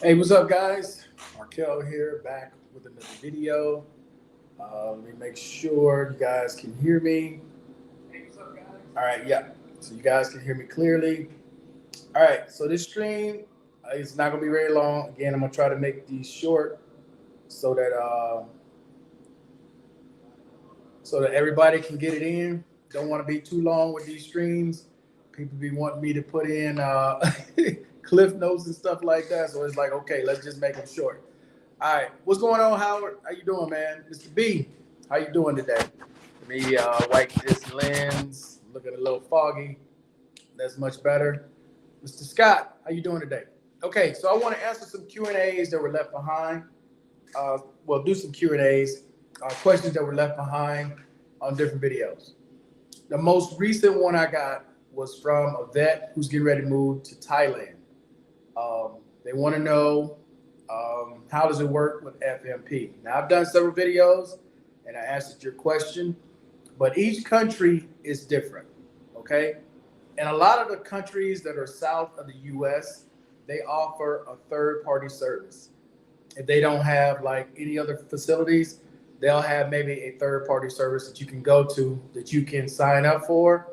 Hey, what's up, guys? Markel here, back with another video. Let me make sure you guys can hear me. Hey, what's up, guys? All right, yeah. So you guys can hear me clearly. All right, so this stream is not gonna be very long. Again, I'm gonna try to make these short so that everybody can get it in. Don't want to be too long with these streams. People be wanting me to put in cliff notes and stuff like that. So it's like, okay, let's just make them short. All right, what's going on, Howard? How you doing, man? Mr. B, how you doing today? Let me wipe this lens. Looking a little foggy. That's much better. Mr. Scott, how you doing today? Okay, so I want to answer some Q and A's that were left behind. Do some Q and A's, questions that were left behind on different videos. The most recent one I got was from a vet who's getting ready to move to Thailand. They want to know how does it work with FMP. Now I've done several videos and I answered your question, but each country is different. Okay, and a lot of the countries that are south of the U.S. they offer a third-party service. If they don't have like any other facilities, they'll have maybe a third party service that you can go to that you can sign up for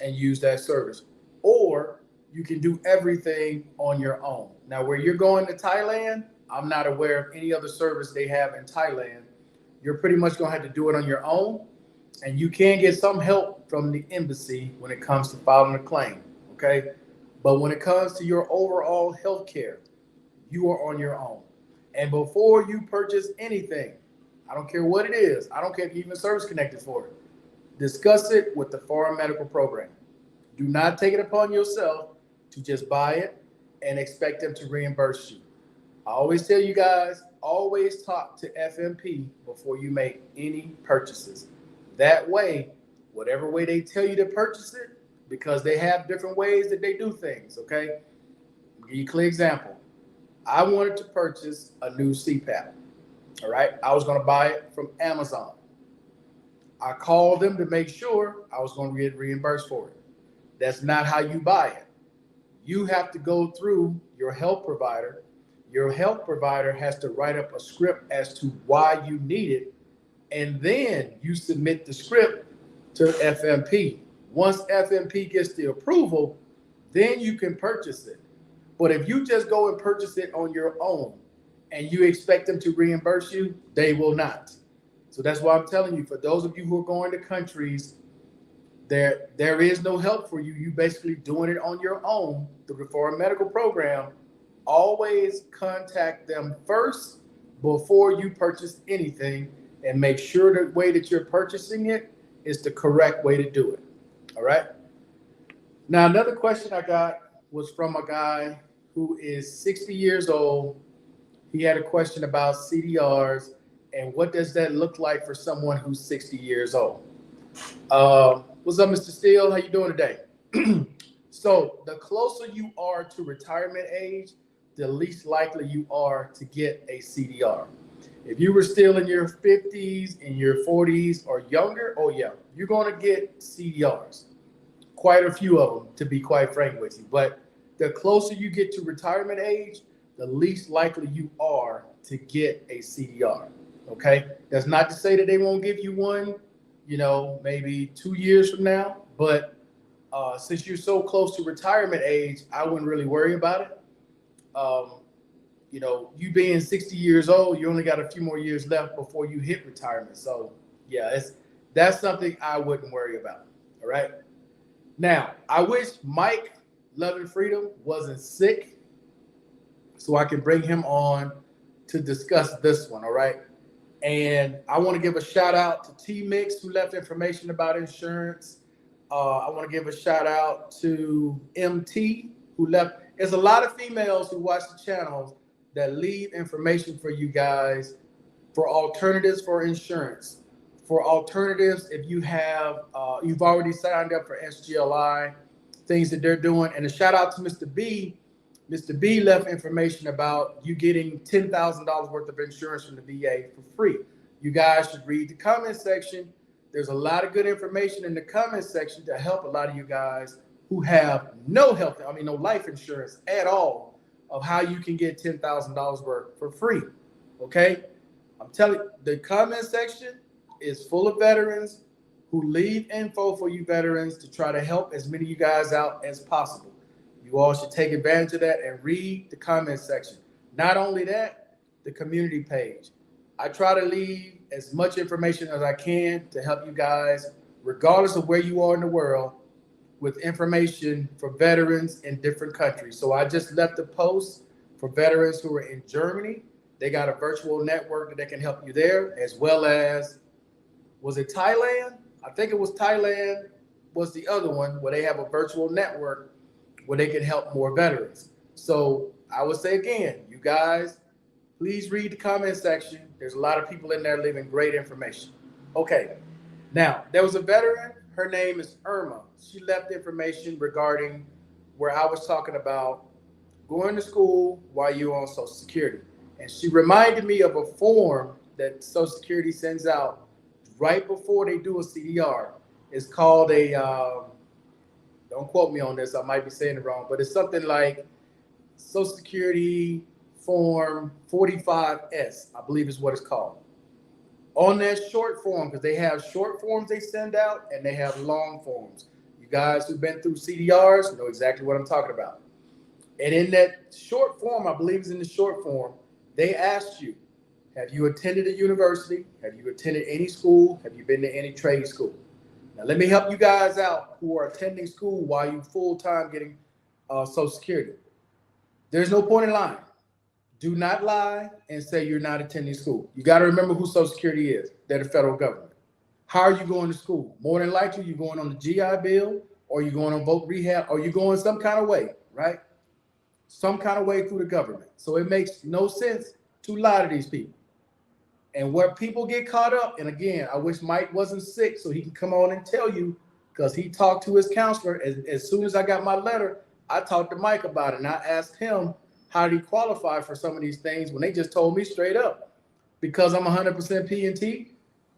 and use that service. Or you can do everything on your own. Now, where you're going to Thailand, I'm not aware of any other service they have in Thailand. You're pretty much going to have to do it on your own. And you can get some help from the embassy when it comes to filing a claim. Okay. But when it comes to your overall health care, you are on your own. And before you purchase anything, I don't care what it is, I don't care if you even service connected for it, discuss it with the Foreign Medical Program. Do not take it upon yourself to just buy it and expect them to reimburse you. I always tell you guys, always talk to FMP before you make any purchases. That way, whatever way they tell you to purchase it, because they have different ways that they do things, okay? I'll give you a clear example. I wanted to purchase a new CPAP. All right. I was going to buy it from Amazon. I called them to make sure I was going to get reimbursed for it. That's not how you buy it. You have to go through your health provider. Your health provider has to write up a script as to why you need it. And then you submit the script to FMP. Once FMP gets the approval, then you can purchase it. But if you just go and purchase it on your own and you expect them to reimburse you, they will not. So that's why I'm telling you, for those of you who are going to countries, there is no help for you. You basically doing it on your own through the Foreign Medical Program. Always contact them first before you purchase anything and make sure the way that you're purchasing it is the correct way to do it. All right. Now, another question I got was from a guy who is 60 years old. He had a question about CDRs and what does that look like for someone who's 60 years old. What's up, Mr. Steele? How you doing today? So the closer you are to retirement age, the least likely you are to get a CDR. If you were still in your 50s, in your 40s or younger, oh yeah, you're going to get CDRs. Quite a few of them, to be quite frank with you. But the closer you get to retirement age, the least likely you are to get a CDR. Okay? That's not to say that they won't give you one, maybe 2 years from now. But since you're so close to retirement age, I wouldn't really worry about it. You being 60 years old, you only got a few more years left before you hit retirement. So, yeah, that's something I wouldn't worry about. All right? Now, I wish Mike Loving Freedom wasn't sick so I can bring him on to discuss this one, all right? And I want to give a shout out to T-Mix who left information about insurance. I want to give a shout out to MT who left. There's a lot of females who watch the channels that leave information for you guys for alternatives for insurance. For alternatives, if you have, you've already signed up for SGLI, things that they're doing. And a shout out to Mr. B. Mr. B left information about you getting $10,000 worth of insurance from the VA for free. You guys should read the comment section. There's a lot of good information in the comment section to help a lot of you guys who have no life insurance at all of how you can get $10,000 worth for free. Okay, I'm telling you, the comment section is full of veterans who leave info for you veterans to try to help as many of you guys out as possible. You all should take advantage of that and read the comment section. Not only that, the community page. I try to leave as much information as I can to help you guys, regardless of where you are in the world, with information for veterans in different countries. So I just left a post for veterans who are in Germany. They got a virtual network that can help you there, as well as, was it Thailand? I think it was Thailand was the other one where they have a virtual network where they can help more veterans. So I would say again, you guys, please read the comment section. There's a lot of people in there leaving great information. Okay, now there was a veteran. Her name is Irma. She left information regarding where I was talking about going to school while you're on Social Security. And she reminded me of a form that Social Security sends out right before they do a CDR. It's called a, don't quote me on this, I might be saying it wrong, but it's something like Social Security Form 45S, I believe is what it's called. On that short form, because they have short forms they send out and they have long forms. You guys who've been through CDRs know exactly what I'm talking about. And in that short form, I believe it's in the short form, they asked you, have you attended a university? Have you attended any school? Have you been to any trade school? Now, let me help you guys out who are attending school while you full-time getting Social Security. There's no point in lying. Do not lie and say you're not attending school. You got to remember who Social Security is. They're the federal government. How are you going to school? More than likely, you're going on the GI Bill, or you're going on voc rehab, or you're going some kind of way, right? Some kind of way through the government. So it makes no sense to lie to these people. And where people get caught up, and again, I wish Mike wasn't sick so he can come on and tell you, because he talked to his counselor. As soon as I got my letter, I talked to Mike about it, and I asked him, how did he qualify for some of these things when they just told me straight up, because I'm 100% P&T,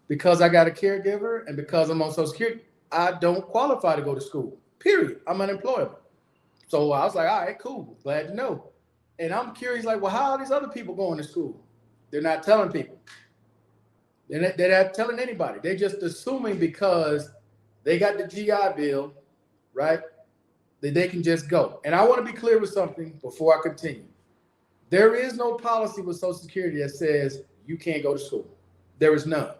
because I got a caregiver, and because I'm on Social Security, I don't qualify to go to school, period. I'm unemployable. So I was like, all right, cool, glad to know. And I'm curious, like, well, how are these other people going to school? They're not telling people. They're not telling anybody. They're just assuming because they got the GI Bill, right, that they can just go. And I want to be clear with something before I continue. There is no policy with Social Security that says you can't go to school. There is none.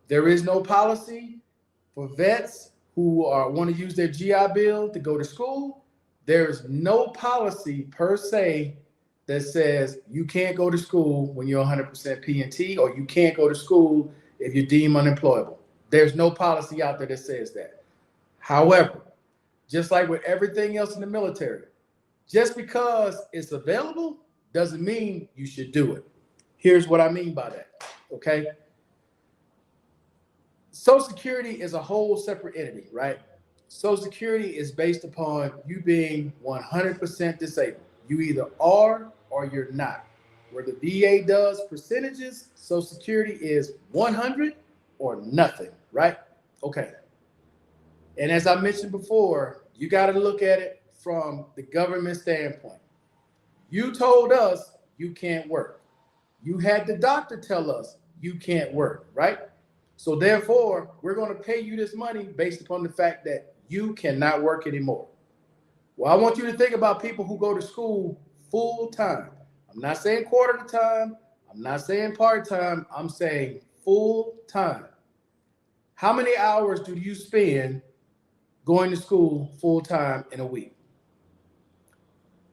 There is no policy for vets who want to use their GI Bill to go to school. There is no policy per se that says you can't go to school when you're 100% P&T, or you can't go to school if you're deemed unemployable. There's no policy out there that says that. However, just like with everything else in the military, just because it's available doesn't mean you should do it. Here's what I mean by that, okay? Social Security is a whole separate entity, right? Social Security is based upon you being 100% disabled. You either are or you're not. Where the VA does percentages, Social Security is 100 or nothing, right? Okay. And as I mentioned before, you got to look at it from the government standpoint. You told us you can't work. You had the doctor tell us you can't work, right? So therefore, we're going to pay you this money based upon the fact that you cannot work anymore. Well, I want you to think about people who go to school full time. I'm not saying quarter of the time. I'm not saying part time. I'm saying full time. How many hours do you spend going to school full time in a week?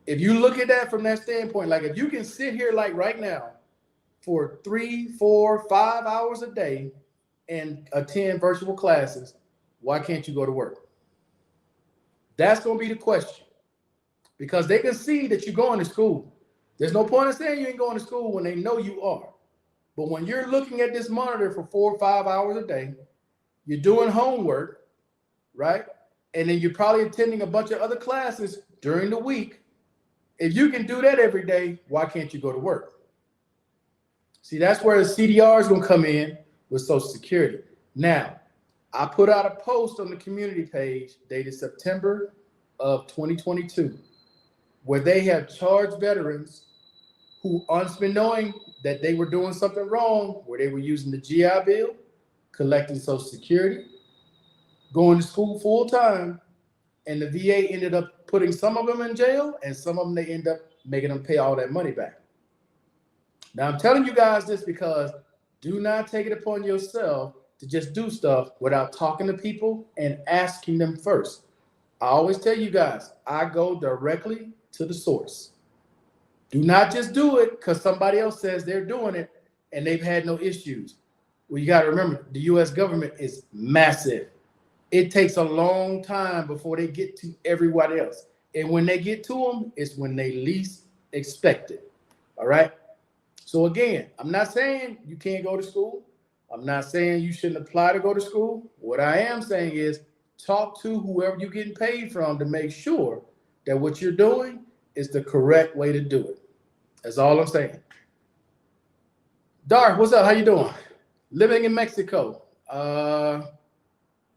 If you look at that from that standpoint, like if you can sit here like right now for 3, 4, 5 hours a day and attend virtual classes, why can't you go to work? That's going to be the question, because they can see that you're going to school. There's no point in saying you ain't going to school when they know you are. But when you're looking at this monitor for 4 or 5 hours a day, you're doing homework, right? And then you're probably attending a bunch of other classes during the week. If you can do that every day, why can't you go to work? See, that's where the CDR is going to come in with Social Security. Now, I put out a post on the community page dated September of 2022. where they have charged veterans who, knowing that they were doing something wrong, where they were using the GI Bill, collecting Social Security, going to school full time, and the VA ended up putting some of them in jail, and some of them they end up making them pay all that money back. Now I'm telling you guys this because do not take it upon yourself to just do stuff without talking to people and asking them first. I always tell you guys, I go directly to the source. Do not just do it because somebody else says they're doing it and they've had no issues. Well, you got to remember, the U.S. government is massive. It takes a long time before they get to everybody else. And when they get to them, it's when they least expect it. All right? So again, I'm not saying you can't go to school. I'm not saying you shouldn't apply to go to school. What I am saying is talk to whoever you're getting paid from to make sure that what you're doing is the correct way to do it. That's all I'm saying. Dark, what's up? How you doing? Living in Mexico.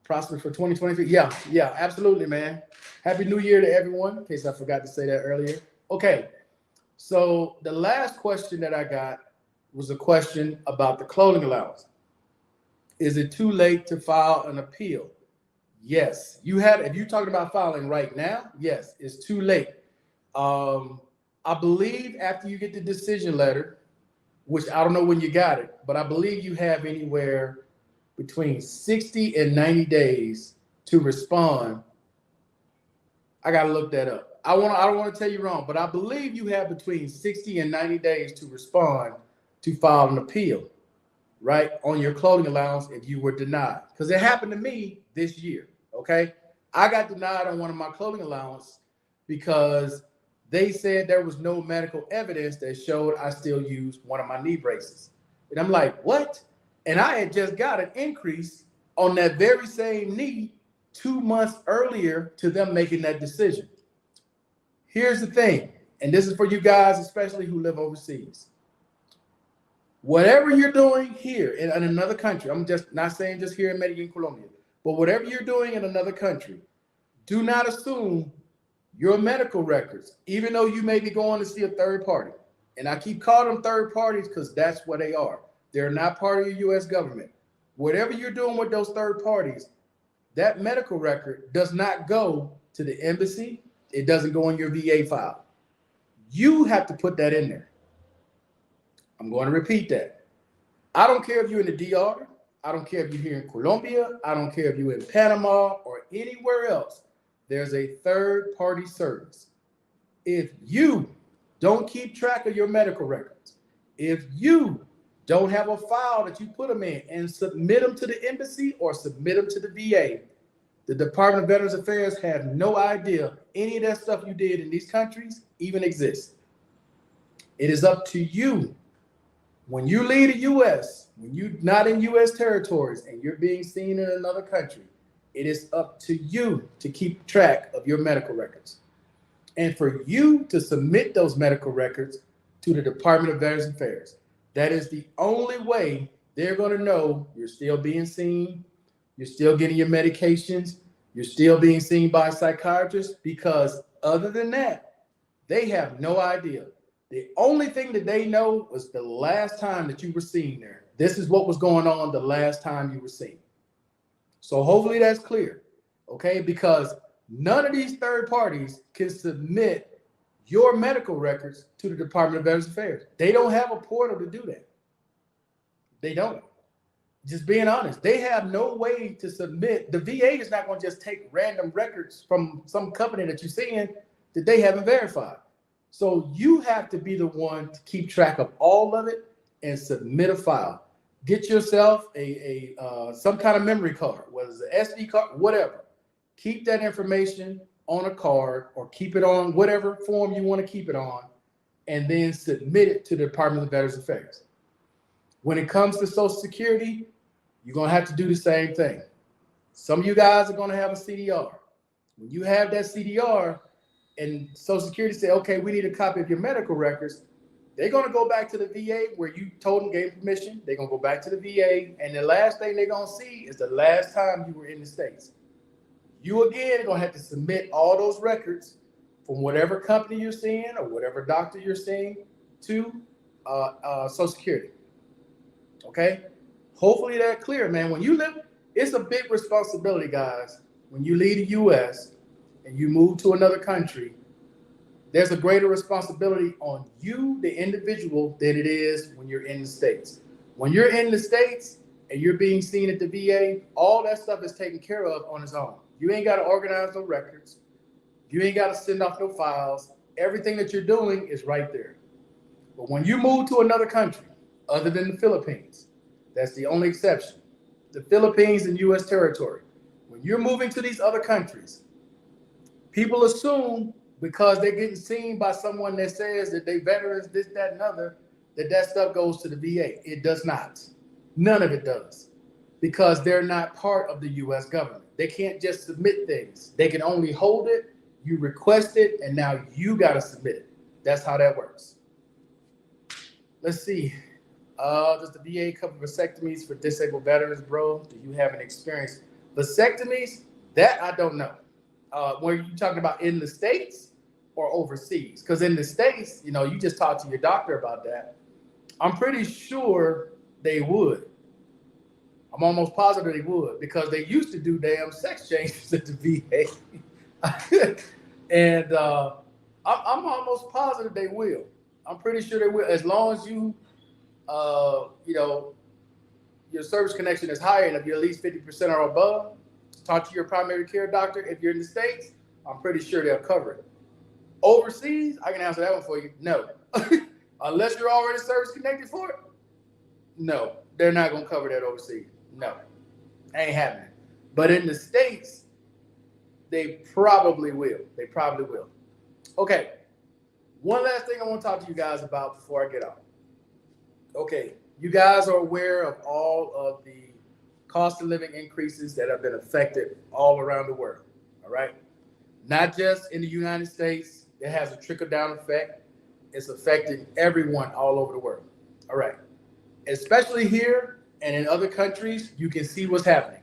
Prosper for 2023. Yeah, absolutely, man. Happy New Year to everyone, in case I forgot to say that earlier. Okay, so the last question that I got was a question about the clothing allowance. Is it too late to file an appeal? Yes. If you're talking about filing right now, yes, it's too late. I believe after you get the decision letter, which I don't know when you got it, but I believe you have anywhere between 60 and 90 days to respond. I got to look that up. I don't want to tell you wrong, but I believe you have between 60 and 90 days to respond to file an appeal, right, on your clothing allowance if you were denied. Because it happened to me this year, okay? I got denied on one of my clothing allowance because they said there was no medical evidence that showed I still used one of my knee braces. And I'm like, what? And I had just got an increase on that very same knee 2 months earlier to them making that decision. Here's the thing, and this is for you guys, especially who live overseas. Whatever you're doing here in another country, I'm just not saying just here in Medellin, Colombia, but whatever you're doing in another country, do not assume your medical records, even though you may be going to see a third party. And I keep calling them third parties because that's what they are. They're not part of your U.S. government. Whatever you're doing with those third parties, that medical record does not go to the embassy. It doesn't go in your VA file. You have to put that in there. I'm going to repeat that. I don't care if you're in the DR. I don't care if you're here in Colombia. I don't care if you're in Panama or anywhere else. There's a third-party service. If you don't keep track of your medical records, if you don't have a file that you put them in and submit them to the embassy or submit them to the VA, the Department of Veterans Affairs have no idea any of that stuff you did in these countries even exists. It is up to you. When you leave the U.S., when you're not in U.S. territories and you're being seen in another country, it is up to you to keep track of your medical records. And for you to submit those medical records to the Department of Veterans Affairs. That is the only way they're going to know you're still being seen, you're still getting your medications, you're still being seen by a psychiatrist, because other than that, they have no idea. The only thing that they know was the last time that you were seen there. This is what was going on the last time you were seen. So hopefully that's clear, okay? Because none of these third parties can submit your medical records to the Department of Veterans Affairs. They don't have a portal to do that. They don't. Just being honest, they have no way to submit. The VA is not going to just take random records from some company that you're seeing that they haven't verified. So you have to be the one to keep track of all of it and submit a file. Get yourself a some kind of memory card, whether it's an SD card, whatever. Keep that information on a card or keep it on whatever form you want to keep it on, and then submit it to the Department of Veterans Affairs. When it comes to Social Security, you're going to have to do the same thing. Some of you guys are going to have a CDR. When you have that CDR and Social Security say, okay, we need a copy of your medical records, they're going to go back to the VA where you told them, gave permission. They're going to go back to the VA, and the last thing they're going to see is the last time you were in the States. You, again, are going to have to submit all those records from whatever company you're seeing or whatever doctor you're seeing to Social Security. Okay? Hopefully that's clear, man. When you live, it's a big responsibility, guys. When you leave the U.S. and you move to another country, there's a greater responsibility on you, the individual, than it is when you're in the States. When you're in the States and you're being seen at the VA, all that stuff is taken care of on its own. You ain't got to organize no records. You ain't got to send off no files. Everything that you're doing is right there. But when you move to another country, other than the Philippines, that's the only exception. The Philippines and U.S. territory. When you're moving to these other countries, people assume because they're getting seen by someone that says that they veterans, this, that, and other, that stuff goes to the VA. It does not. None of it does. Because they're not part of the U.S. government. They can't just submit things. They can only hold it, you request it, and now you got to submit it. That's how that works. Let's see. Does the VA cover vasectomies for disabled veterans, bro? Do you have an experience? Vasectomies? That I don't know. Were you talking about in the States or overseas? Because in the States, you just talk to your doctor about that. I'm pretty sure they would. I'm almost positive they would because they used to do damn sex changes at the VA. And I'm almost positive they will. I'm pretty sure they will. As long as you, your service connection is higher and if you're at least 50% or above, talk to your primary care doctor. If you're in the States, I'm pretty sure they'll cover it. Overseas, I can answer that one for you. No. Unless you're already service connected for it, no. They're not going to cover that overseas. No. Ain't happening. But in the States, they probably will. They probably will. Okay. One last thing I want to talk to you guys about before I get out. Okay. You guys are aware of all of the cost of living increases that have been affected all around the world. All right. Not just in the United States. It has a trickle-down effect. It's affecting everyone all over the world. All right. Especially here and in other countries, you can see what's happening.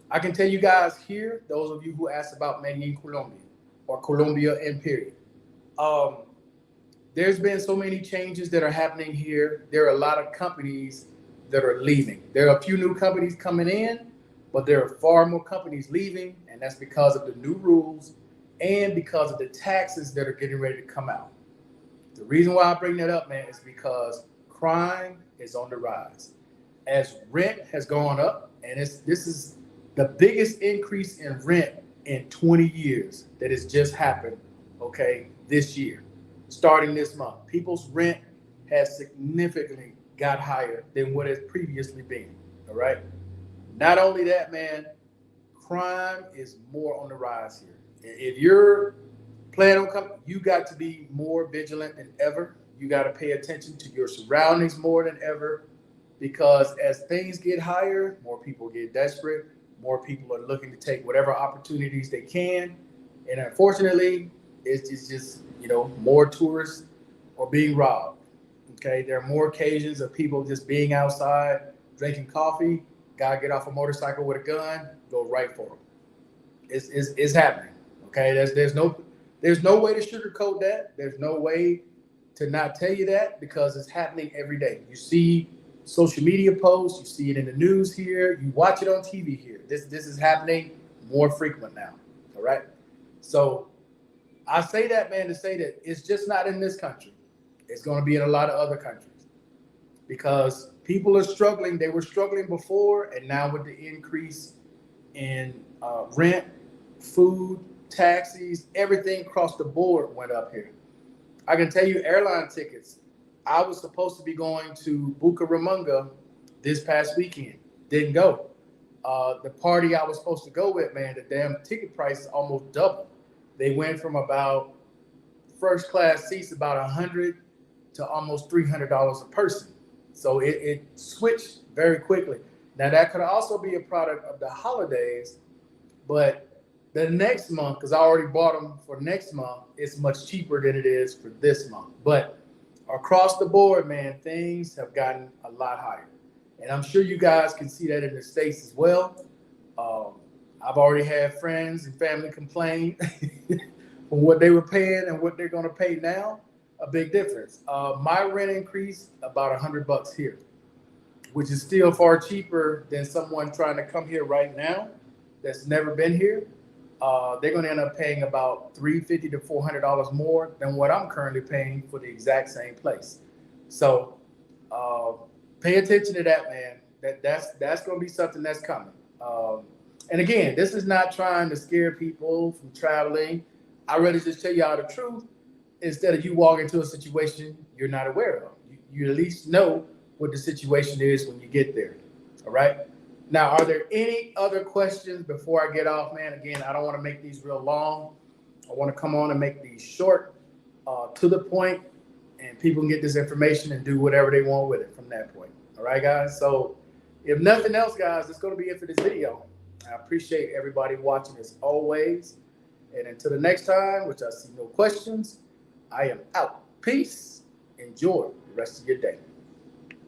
I can tell you guys here, those of you who asked about Medellin, Colombia, or Colombia in period. There's been so many changes that are happening here. There are a lot of companies that are leaving. There are a few new companies coming in, but there are far more companies leaving, and that's because of the new rules and because of the taxes that are getting ready to come out. The reason why I bring that up, man, is because crime is on the rise. As rent has gone up, and this is the biggest increase in rent in 20 years that has just happened, okay, this year, starting this month. People's rent has significantly got higher than what it's previously been, all right? Not only that, man, crime is more on the rise here. If you're planning on coming, you got to be more vigilant than ever. You got to pay attention to your surroundings more than ever because as things get higher, more people get desperate. More people are looking to take whatever opportunities they can. And unfortunately, it's just, more tourists are being robbed. Okay. There are more occasions of people just being outside, drinking coffee, guy get off a motorcycle with a gun, go right for them. It's happening. Okay. There's no way to sugarcoat that. There's no way to not tell you that because it's happening every day. You see social media posts, you see it in the news here, you watch it on TV here. This is happening more frequent now. All right. So I say that, man, to say that it's just not in this country. It's going to be in a lot of other countries because people are struggling. They were struggling before, and now with the increase in rent, food, taxis, everything across the board went up here. I can tell you airline tickets. I was supposed to be going to Bucaramanga this past weekend. Didn't go. The party I was supposed to go with, man, the damn ticket price almost doubled. They went from about first class seats about $100 to almost $300 a person. So it switched very quickly. Now that could also be a product of the holidays, but the next month, because I already bought them for next month, it's much cheaper than it is for this month. But across the board, man, things have gotten a lot higher. And I'm sure you guys can see that in the States as well. I've already had friends and family complain from what they were paying and what they're going to pay now, a big difference. My rent increased about $100 here, which is still far cheaper than someone trying to come here right now that's never been here. They're going to end up paying about $350 to $400 more than what I'm currently paying for the exact same place. So uh, pay attention to that, man. That's going to be something that's coming. And again, this is not trying to scare people from traveling. I rather just tell y'all the truth instead of you walk into a situation you're not aware of. You at least know what the situation is when you get there. All right. Now, are there any other questions before I get off, man? Again, I don't want to make these real long. I want to come on and make these short, to the point, and people can get this information and do whatever they want with it from that point. All right, guys. So if nothing else, guys, that's going to be it for this video. I appreciate everybody watching as always. And until the next time, which I see no questions, I am out. Peace. Enjoy the rest of your day.